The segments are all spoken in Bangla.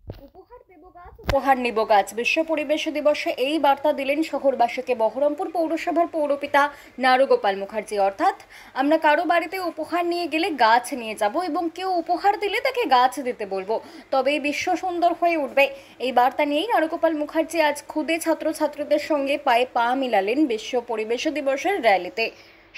উপহার দেব গাছ, উপহার নিব গাছ। বিশ্ব পরিবেশ দিবসে এই বার্তা দিলেন শহরবাসীকে বহরমপুর পৌরসভার পৌরপিতা নারুগোপাল মুখার্জি। অর্থাৎ আমরা কারো বাড়িতে উপহার নিয়ে গেলে গাছ নিয়ে যাব এবং কেউ উপহার দিলে তাকে গাছ দিতে বলবো, তবেই বিশ্ব সুন্দর হয়ে উঠবে। এই বার্তা নিয়েই নারুগোপাল মুখার্জি আজ খুদে ছাত্রছাত্রীদের সঙ্গে পায়ে পা মিলালেন বিশ্ব পরিবেশ দিবসের র্যালিতে।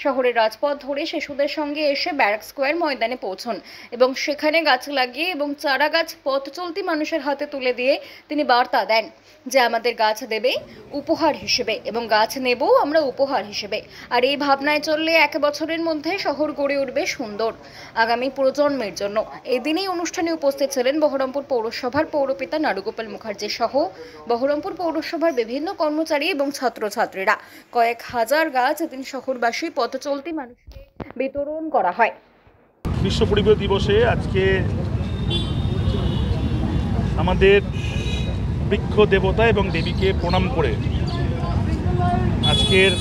শহরের রাজপথ ধরে শিশুদের সঙ্গে এসে ব্যারাক স্কোয়ার ময়দানে পৌঁছন এবং সেখানে গাছ লাগিয়ে এবং চারা গাছ পথ চলতি মানুষের হাতে তুলে দিয়ে তিনি বার্তা দেন যে আমাদের গাছ দেবে উপহার হিসেবে এবং গাছ নেবও আমরা উপহার হিসেবে। আর এই ভাবনায় চললে 1 বছরের মধ্যে শহর গড়ে উঠবে সুন্দর আগামী প্রজন্মের জন্য। এই দিনেই অনুষ্ঠানে উপস্থিত ছিলেন বহরমপুর পৌরসভার পৌরপিতা নারুগোপাল মুখার্জি সহ বহরমপুর পৌরসভার বিভিন্ন কর্মচারী এবং ছাত্রছাত্রীরা। কয়েক হাজার গাছ এদিন শহরবাসী পথ চলতি মানুষকে বিতরণ করা হয়। বিশ্ব পরিবেশ দিবসে আজকে আমাদের বৃক্ষ দেবতা এবং দেবীকে প্রণাম করে আজকের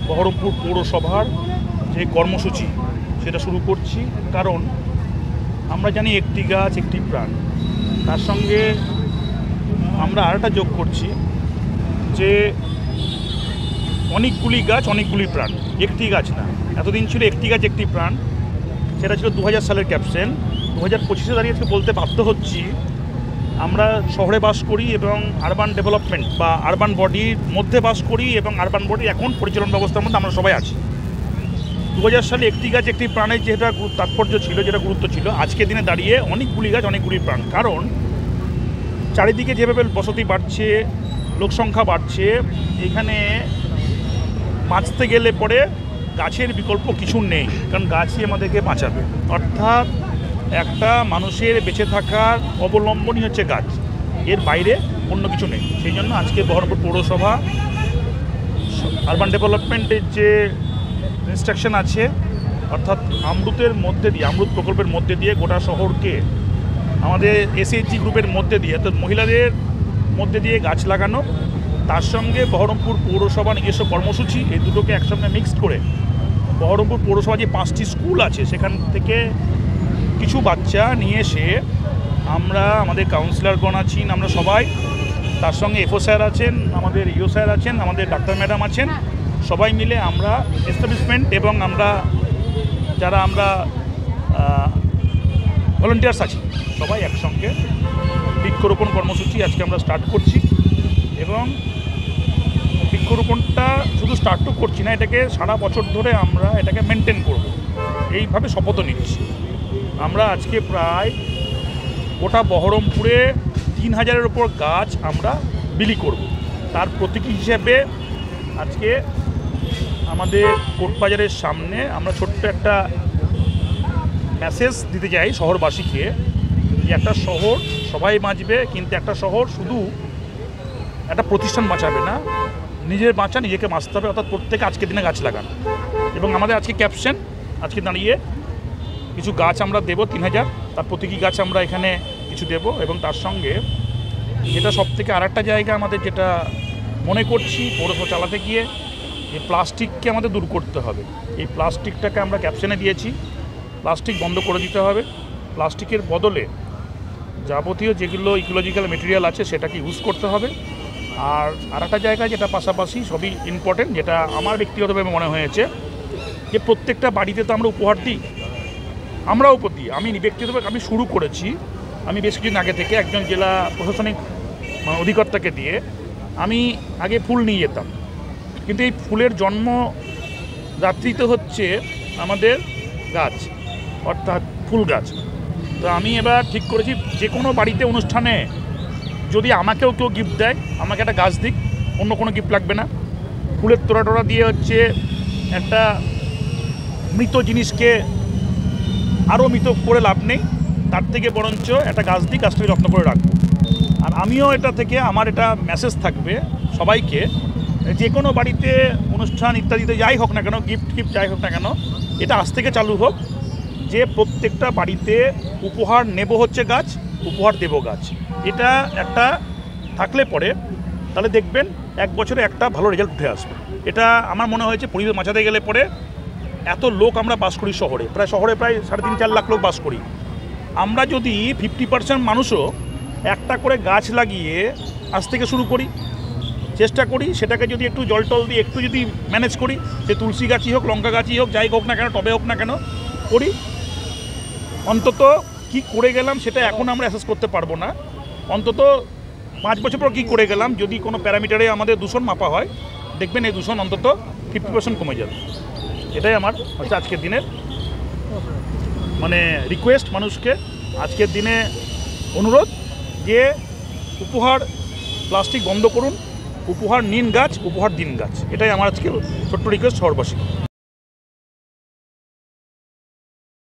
বহরমপুর পৌরসভার যে কর্মসূচি সেটা শুরু করছি। কারণ আমরা জানি একটি গাছ একটি প্রাণ, তার সঙ্গে আমরা আরেকটা যোগ করছি যে অনেকগুলি গাছ অনেকগুলি প্রাণ, একটি গাছ না। এতদিন ছিল একটি গাছ একটি প্রাণ, সেটা ছিল 2000 সালের ক্যাপশন। 2025-এ দাঁড়িয়ে আজকে বলতে বাধ্য হচ্ছি আমরা শহরে বাস করি এবং আরবান ডেভেলপমেন্ট বা আরবান বডির মধ্যে বাস করি এবং আরবান বডির এখন পরিচালন ব্যবস্থার মধ্যে আমরা সবাই আছি। 2000 সালে একটি গাছ একটি প্রাণের যেটা তাৎপর্য ছিল, যেটা গুরুত্ব ছিল, আজকের দিনে দাঁড়িয়ে অনেকগুলি গাছ অনেকগুলি প্রাণ। কারণ চারিদিকে যেভাবে বসতি বাড়ছে, লোকসংখ্যা বাড়ছে, এখানে বাঁচতে গেলে পরে গাছের বিকল্প কিছু নেই, কারণ গাছই আমাদেরকে বাঁচাবে। অর্থাৎ একটা মানুষের বেঁচে থাকার অবলম্বনই হচ্ছে গাছ, এর বাইরে অন্য কিছু নেই। সেই জন্য আজকে বহরমপুর পৌরসভা আরবান ডেভেলপমেন্টের যে ইনস্ট্রাকশন আছে, অর্থাৎ অমৃতের মধ্যে দিয়ে, অমৃত প্রকল্পের মধ্যে দিয়ে গোটা শহরকে আমাদের এসএইচজি গ্রুপের মধ্যে দিয়ে, অর্থাৎ মহিলাদের মধ্যে দিয়ে গাছ লাগানো, তার সঙ্গে বহরমপুর পৌরসভা নিজস্ব কর্মসূচি, এই দুটোকে একসঙ্গে মিক্সড করে বহরমপুর পৌরসভা যে 5টি স্কুল আছে সেখান থেকে কিছু বাচ্চা নিয়ে এসে আমরা, আমাদের কাউন্সিলরগণ আছেন, আমরা সবাই, তার সঙ্গে এফও স্যার আছেন, আমাদের ইও স্যার আছেন, আমাদের ডাক্তার ম্যাডাম আছেন, সবাই মিলে আমরা এস্টাবলিশমেন্ট এবং আমরা যারা আমরা ভলেন্টিয়ার্স আছি সবাই একসঙ্গে বৃক্ষরোপণ কর্মসূচি আজকে আমরা স্টার্ট করছি। এবং বৃক্ষরোপণটা শুধু স্টার্টও করছি না, এটাকে সারা বছর ধরে আমরা এটাকে মেনটেন করব, এইভাবে শপথ নিচ্ছি। আমরা আজকে প্রায় গোটা বহরমপুরে 3000-এর ওপর গাছ আমরা বিলি করব। তার প্রতীকী হিসেবে আজকে আমাদের কোর্টবাজারের সামনে আমরা ছোট্ট একটা মেসেজ দিতে চাই শহরবাসীকে, যে একটা শহর সবাই বাঁচবে, কিন্তু একটা শহর শুধু একটা প্রতিষ্ঠান বাঁচাবে না, নিজের বাঁচা নিজেকে বাঁচতে হবে। অর্থাৎ প্রত্যেকে আজকের দিনে গাছ লাগান। এবং আমাদের আজকে ক্যাপশন আজকে দাঁড়িয়ে কিছু গাছ আমরা দেব 3000, তার প্রতীকী গাছ আমরা এখানে কিছু দেব। এবং তার সঙ্গে যেটা সবথেকে আরেকটা জায়গা আমাদের যেটা মনে করছি পৌরসভা চালাতে গিয়ে, এই প্লাস্টিককে আমাদের দূর করতে হবে। এই প্লাস্টিকটাকে আমরা ক্যাপশনে দিয়েছি, প্লাস্টিক বন্ধ করে দিতে হবে। প্লাস্টিকের বদলে যাবতীয় যেগুলো ইকোলজিক্যাল মেটেরিয়াল আছে সেটাকে ইউজ করতে হবে। আর আরেকটা জায়গা যেটা পাশাপাশি সবই ইম্পর্টেন্ট, যেটা আমার ব্যক্তিগতভাবে মনে হয়েছে, যে প্রত্যেকটা বাড়িতে তো আমরা উপহার দিই, আমরাও দিই। আমি ব্যক্তিগতভাবে আমি শুরু করেছি, আমি বেশ কিছুদিন আগে থেকে একজন জেলা প্রশাসনিক অধিকর্তাকে দিয়ে আমি আগে ফুল নিয়ে যেতাম, কিন্তু এই ফুলের জন্ম দাত্রীতে হচ্ছে আমাদের গাছ, অর্থাৎ ফুল গাছ। তো আমি এবার ঠিক করেছি যে কোনো বাড়িতে অনুষ্ঠানে যদি আমাকেও কেউ গিফট দেয়, আমাকে একটা গাছ দিক, অন্য কোনো গিফট লাগবে না। ফুলের তোড়া দিয়ে হচ্ছে একটা মৃত জিনিসকে আরও মৃত করে লাভ নেই, তার থেকে বরঞ্চ একটা গাছ দিই, গাছটাকে যত্ন করে রাখবো। আর আমিও এটা থেকে আমার এটা মেসেজ থাকবে সবাইকে, যে কোনো বাড়িতে অনুষ্ঠান ইত্যাদিতে যাই হোক না কেন, গিফট যাই হোক না কেন, এটা আজ থেকে চালু হোক যে প্রত্যেকটা বাড়িতে উপহার নেব হচ্ছে গাছ, উপহার দেব গাছ। এটা একটা থাকলে পরে তাহলে দেখবেন 1 বছরে একটা ভালো রেজাল্ট উঠে আসবে। এটা আমার মনে হয়েছে পরিবেশ বাঁচাতে গেলে পরে, এত লোক আমরা বাস করি শহরে প্রায় 3.5-4 লাখ লোক বাস করি। আমরা যদি 50% মানুষও একটা করে গাছ লাগিয়ে আজ থেকে শুরু করি, চেষ্টা করি সেটাকে যদি একটু জল টল দিয়ে একটু যদি ম্যানেজ করি, সে তুলসী গাছই হোক, লঙ্কা গাছই হোক, যাই হোক না কেন, টবে হোক না কেন করি। অন্তত কি করে গেলাম সেটা এখন আমরা অ্যাসেস করতে পারবো না, অন্তত 5 বছর পর কী করে গেলাম যদি কোনো প্যারামিটারে আমাদের দূষণ মাপা হয়, দেখবেন এই দূষণ অন্তত 50% কমে যাবে। এটাই আমার হচ্ছে আজকের দিনের মানে রিকোয়েস্ট মানুষকে, আজকের দিনে অনুরোধ যে উপহার প্লাস্টিক বন্ধ করুন, উপহার নিন গাছ, উপহার দিন গাছ। এটাই আমার আজকে ছোট্ট রিকোয়েস্ট শহরবাসী।